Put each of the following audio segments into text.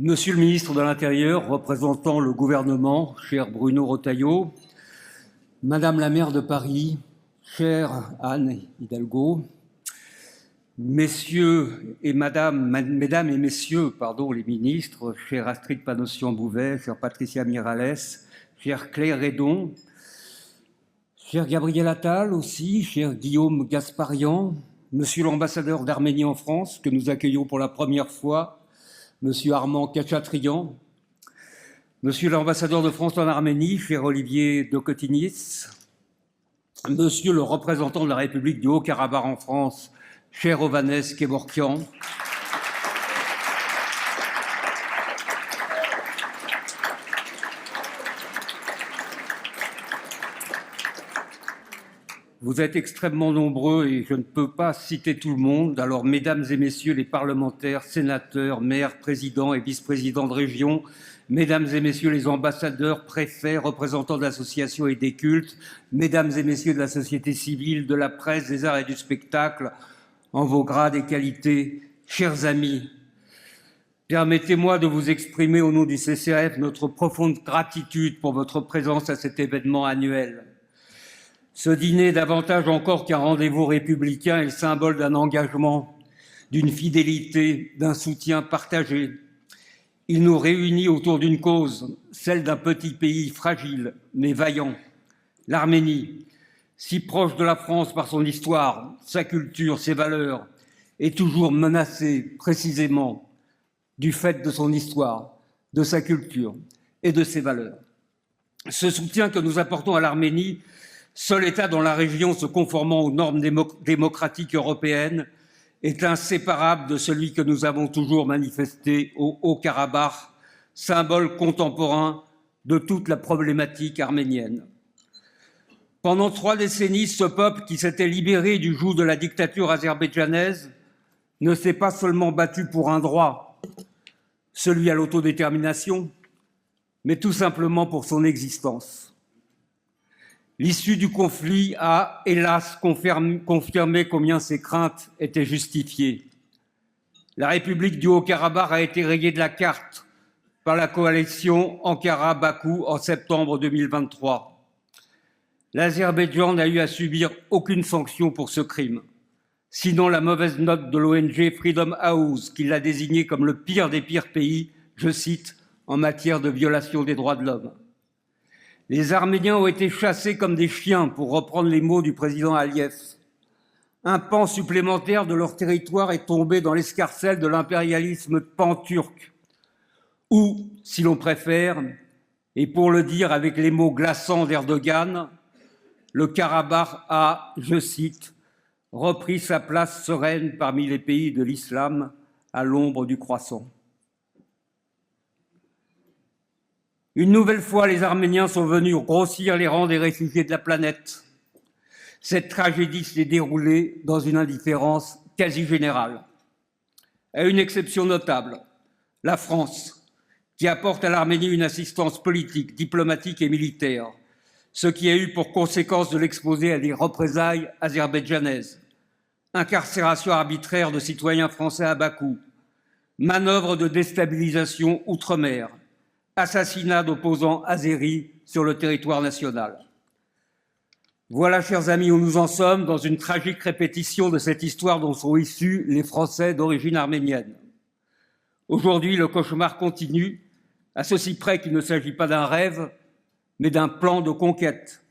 Monsieur le ministre de l'Intérieur, représentant le gouvernement, cher Bruno Retailleau, Madame la maire de Paris, chère Anne Hidalgo, Mesdames et Messieurs, les ministres, chère Astrid Panosyan-Bouvet, chère Patricia Miralles, chère Claire Hédon, cher Gabriel Attal aussi, cher Guillaume Gasparian, Monsieur l'ambassadeur d'Arménie en France, que nous accueillons pour la première fois, Monsieur Armand Khachatrian, Monsieur l'ambassadeur de France en Arménie, cher Olivier Dokotinits, Monsieur le représentant de la République du Haut-Karabakh en France, cher Ovanes Kevorkian, vous êtes extrêmement nombreux et je ne peux pas citer tout le monde. Alors, mesdames et messieurs les parlementaires, sénateurs, maires, présidents et vice-présidents de région, mesdames et messieurs les ambassadeurs, préfets, représentants d'associations et des cultes, mesdames et messieurs de la société civile, de la presse, des arts et du spectacle, en vos grades et qualités, chers amis, permettez-moi de vous exprimer au nom du CCAF notre profonde gratitude pour votre présence à cet événement annuel. Ce dîner, davantage encore qu'un rendez-vous républicain, est le symbole d'un engagement, d'une fidélité, d'un soutien partagé. Il nous réunit autour d'une cause, celle d'un petit pays fragile mais vaillant, l'Arménie, si proche de la France par son histoire, sa culture, ses valeurs, est toujours menacée précisément du fait de son histoire, de sa culture et de ses valeurs. Ce soutien que nous apportons à l'Arménie, seul État dans la région se conformant aux normes démocratiques européennes, est inséparable de celui que nous avons toujours manifesté au Haut-Karabakh, symbole contemporain de toute la problématique arménienne. Pendant 3 décennies, ce peuple qui s'était libéré du joug de la dictature azerbaïdjanaise ne s'est pas seulement battu pour un droit, celui à l'autodétermination, mais tout simplement pour son existence. L'issue du conflit a, hélas, confirmé combien ces craintes étaient justifiées. La République du Haut-Karabakh a été rayée de la carte par la coalition Ankara-Bakou en septembre 2023. L'Azerbaïdjan n'a eu à subir aucune sanction pour ce crime, sinon la mauvaise note de l'ONG Freedom House, qui l'a désigné comme le pire des pires pays, je cite, en matière de violation des droits de l'homme. Les Arméniens ont été chassés comme des chiens, pour reprendre les mots du président Aliyev. Un pan supplémentaire de leur territoire est tombé dans l'escarcelle de l'impérialisme pan-turc. Ou, si l'on préfère, et pour le dire avec les mots glaçants d'Erdogan, le Karabakh a, je cite, repris sa place sereine parmi les pays de l'islam à l'ombre du croissant. Une nouvelle fois, les Arméniens sont venus grossir les rangs des réfugiés de la planète. Cette tragédie s'est déroulée dans une indifférence quasi générale. À une exception notable, la France, qui apporte à l'Arménie une assistance politique, diplomatique et militaire, ce qui a eu pour conséquence de l'exposer à des représailles azerbaïdjanaises, incarcération arbitraire de citoyens français à Bakou, manœuvre de déstabilisation outre-mer, assassinat d'opposants azéris sur le territoire national. Voilà, chers amis, où nous en sommes, dans une tragique répétition de cette histoire dont sont issus les Français d'origine arménienne. Aujourd'hui, le cauchemar continue, à ceci près qu'il ne s'agit pas d'un rêve, mais d'un plan de conquête.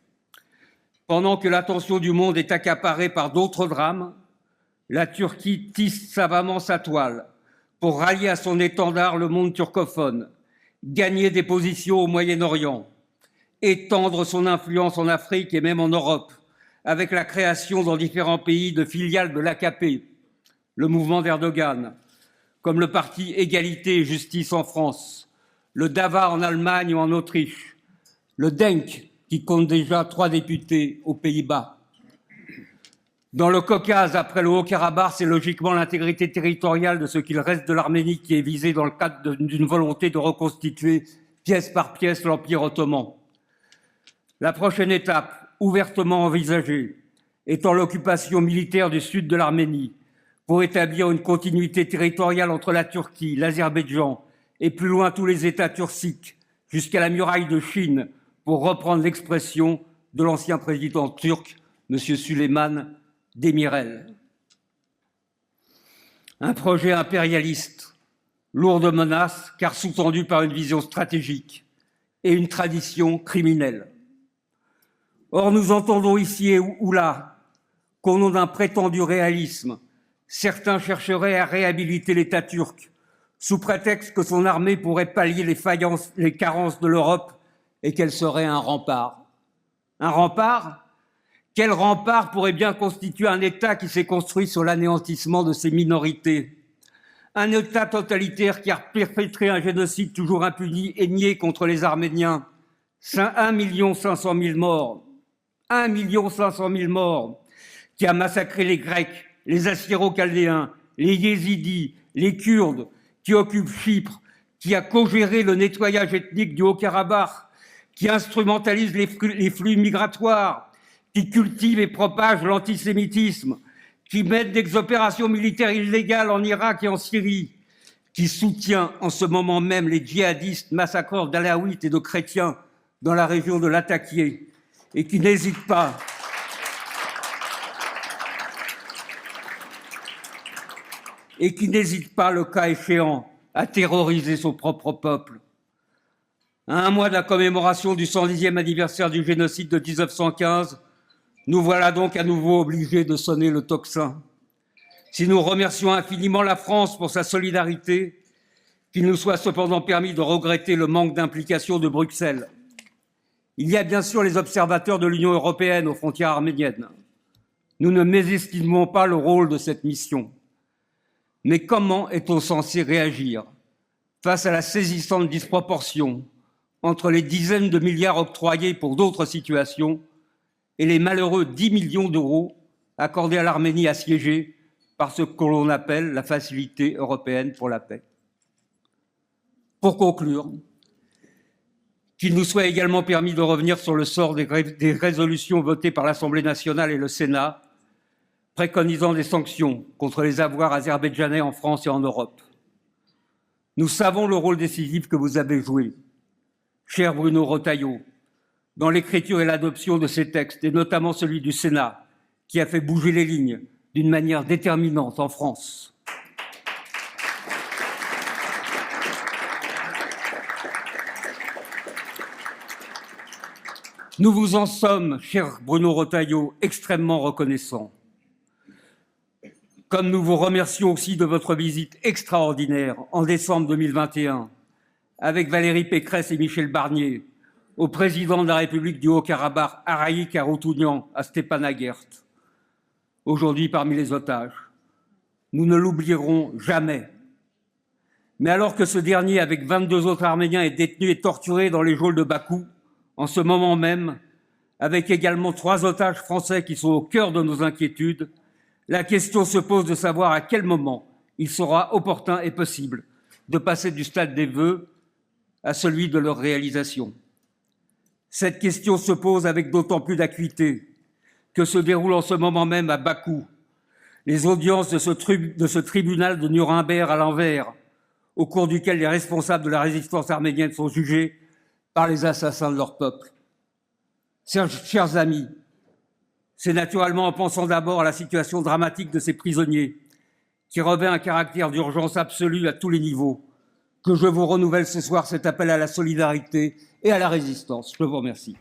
Pendant que l'attention du monde est accaparée par d'autres drames, la Turquie tisse savamment sa toile pour rallier à son étendard le monde turcophone, gagner des positions au Moyen-Orient, étendre son influence en Afrique et même en Europe, avec la création dans différents pays de filiales de l'AKP, le mouvement d'Erdogan, comme le parti Égalité et Justice en France, le DAVA en Allemagne ou en Autriche, le DENK, qui compte déjà 3 députés aux Pays-Bas. Dans le Caucase, après le Haut-Karabakh, c'est logiquement l'intégrité territoriale de ce qu'il reste de l'Arménie qui est visée dans le cadre d'une volonté de reconstituer pièce par pièce l'Empire ottoman. La prochaine étape, ouvertement envisagée, étant l'occupation militaire du sud de l'Arménie pour établir une continuité territoriale entre la Turquie, l'Azerbaïdjan et plus loin tous les États turciques, jusqu'à la muraille de Chine, pour reprendre l'expression de l'ancien président turc, M. Süleyman Demirel. Un projet impérialiste, lourd de menaces, car sous-tendu par une vision stratégique et une tradition criminelle. Or, nous entendons ici ou là qu'au nom d'un prétendu réalisme, certains chercheraient à réhabiliter l'État turc, sous prétexte que son armée pourrait pallier les carences de l'Europe et qu'elle serait un rempart. Un rempart ? Quel rempart pourrait bien constituer un État qui s'est construit sur l'anéantissement de ses minorités ? Un État totalitaire qui a perpétré un génocide toujours impuni et nié contre les Arméniens. 1 500 000 morts. 1 500 000 morts. Qui a massacré les Grecs, les Assyro-Chaldéens, les Yézidis, les Kurdes, qui occupent Chypre, qui a co-géré le nettoyage ethnique du Haut-Karabakh, qui instrumentalise les flux migratoires, qui cultive et propage l'antisémitisme, qui mène des opérations militaires illégales en Irak et en Syrie, qui soutient en ce moment même les djihadistes massacreurs d'Alaouites et de chrétiens dans la région de Latakia, et qui n'hésite pas le cas échéant, à terroriser son propre peuple. À un mois de la commémoration du 110e anniversaire du génocide de 1915, nous voilà donc à nouveau obligés de sonner le tocsin. Si nous remercions infiniment la France pour sa solidarité, qu'il nous soit cependant permis de regretter le manque d'implication de Bruxelles. Il y a bien sûr les observateurs de l'Union européenne aux frontières arméniennes. Nous ne mésestimons pas le rôle de cette mission. Mais comment est-on censé réagir face à la saisissante disproportion entre les dizaines de milliards octroyés pour d'autres situations et les malheureux 10 millions d'euros accordés à l'Arménie assiégée par ce que l'on appelle la Facilité européenne pour la paix? Pour conclure, qu'il nous soit également permis de revenir sur le sort des résolutions votées par l'Assemblée nationale et le Sénat, préconisant des sanctions contre les avoirs azerbaïdjanais en France et en Europe. Nous savons le rôle décisif que vous avez joué, cher Bruno Retailleau, dans l'écriture et l'adoption de ces textes, et notamment celui du Sénat, qui a fait bouger les lignes d'une manière déterminante en France. Nous vous en sommes, cher Bruno Retailleau, extrêmement reconnaissants. Comme nous vous remercions aussi de votre visite extraordinaire en décembre 2021 avec Valérie Pécresse et Michel Barnier au président de la République du Haut-Karabakh, Araïk Haroutunian, à Stepanakert, aujourd'hui parmi les otages. Nous ne l'oublierons jamais. Mais alors que ce dernier, avec 22 autres Arméniens, est détenu et torturé dans les geôles de Bakou, en ce moment même, avec également 3 otages français qui sont au cœur de nos inquiétudes, la question se pose de savoir à quel moment il sera opportun et possible de passer du stade des vœux à celui de leur réalisation. Cette question se pose avec d'autant plus d'acuité que se déroulent en ce moment même à Bakou les audiences de ce tribunal de Nuremberg à l'envers, au cours duquel les responsables de la résistance arménienne sont jugés par les assassins de leur peuple. Chers amis, c'est naturellement en pensant d'abord à la situation dramatique de ces prisonniers, qui revêt un caractère d'urgence absolue à tous les niveaux, que je vous renouvelle ce soir cet appel à la solidarité et à la résistance. Je vous remercie.